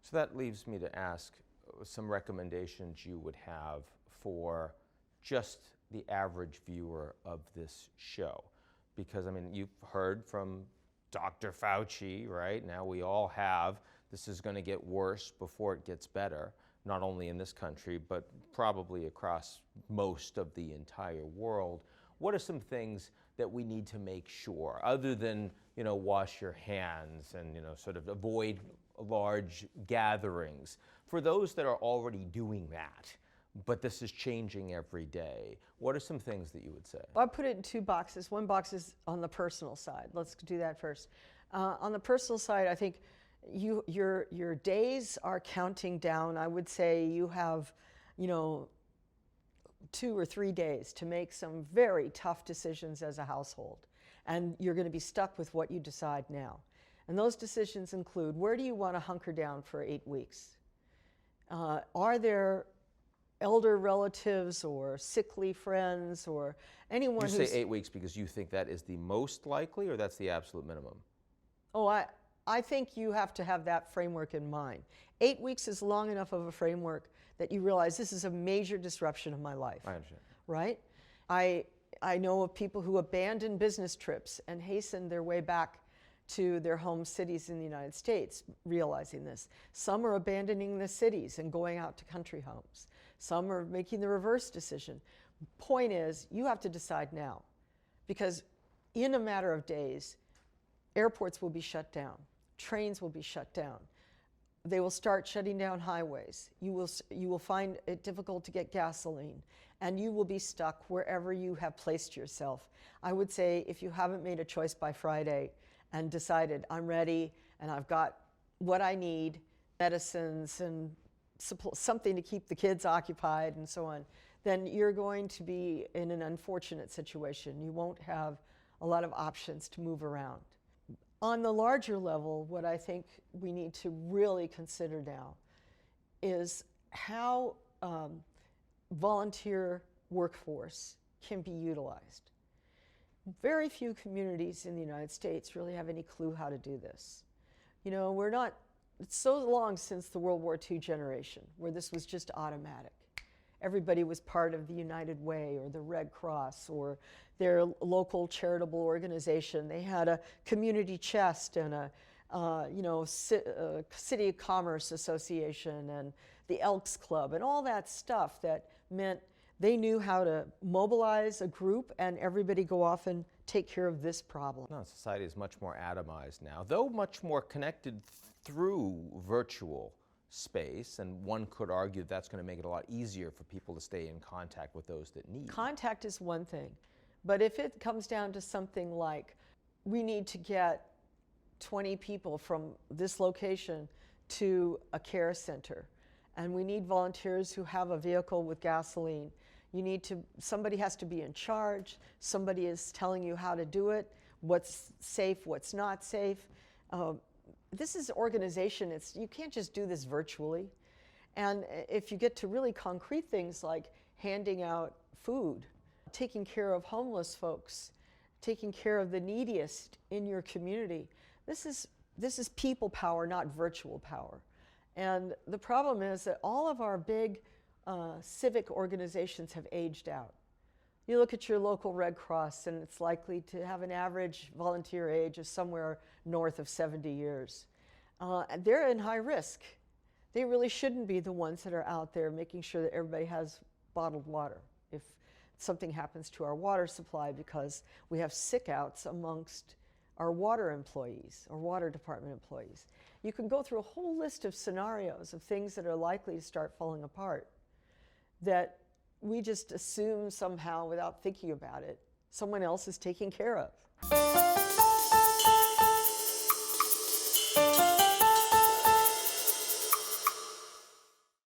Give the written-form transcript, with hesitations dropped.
So that leaves me to ask some recommendations you would have for just the average viewer of this show. Because, I mean, you've heard from Dr. Fauci, right? Now we all have, this is going to get worse before it gets better, not only in this country, but probably across most of the entire world. What are some things that we need to make sure, other than, wash your hands and, sort of avoid large gatherings? For those that are already doing that, but this is changing every day, what are some things that you would say? Well, I put it in two boxes. One box is on the personal side. Let's do that first. On the personal side, I think your days are counting down. I would say you have, 2 or 3 days to make some very tough decisions as a household. And you're going to be stuck with what you decide now. And those decisions include, where do you want to hunker down for 8 weeks? Are there elder relatives or sickly friends or anyone who's... You say 8 weeks because you think that is the most likely, or that's the absolute minimum? Oh, I think you have to have that framework in mind. 8 weeks is long enough of a framework that you realize this is a major disruption of my life. I understand. Right? I know of people who abandoned business trips and hastened their way back to their home cities in the United States, realizing this. Some are abandoning the cities and going out to country homes. Some are making the reverse decision. Point is, you have to decide now, because in a matter of days, airports will be shut down, trains will be shut down. They will start shutting down highways. You will find it difficult to get gasoline, and you will be stuck wherever you have placed yourself. I would say, if you haven't made a choice by Friday and decided, I'm ready and I've got what I need, medicines and something to keep the kids occupied and so on, then you're going to be in an unfortunate situation. You won't have a lot of options to move around. On the larger level, what I think we need to really consider now is how volunteer workforce can be utilized. Very few communities in the United States really have any clue how to do this. It's so long since the World War II generation where this was just automatic. Everybody was part of the United Way or the Red Cross or their local charitable organization. They had a community chest and a City of Commerce Association and the Elks Club and all that stuff that meant they knew how to mobilize a group and everybody go off and take care of this problem. No, society is much more atomized now, though much more connected through virtual space, and one could argue that's going to make it a lot easier for people to stay in contact with those that need. Contact is one thing, but if it comes down to something like, we need to get 20 people from this location to a care center, and we need volunteers who have a vehicle with gasoline. Somebody has to be in charge, somebody is telling you how to do it, what's safe, what's not safe. This is organization. You can't just do this virtually. And if you get to really concrete things like handing out food, taking care of homeless folks, taking care of the neediest in your community, this is people power, not virtual power. And the problem is that all of our big civic organizations have aged out. You look at your local Red Cross, and it's likely to have an average volunteer age of somewhere north of 70 years. They're in high risk. They really shouldn't be the ones that are out there making sure that everybody has bottled water if something happens to our water supply, because we have sick outs amongst our water employees or water department employees. You can go through a whole list of scenarios of things that are likely to start falling apart that we just assume somehow, without thinking about it, someone else is taking care of.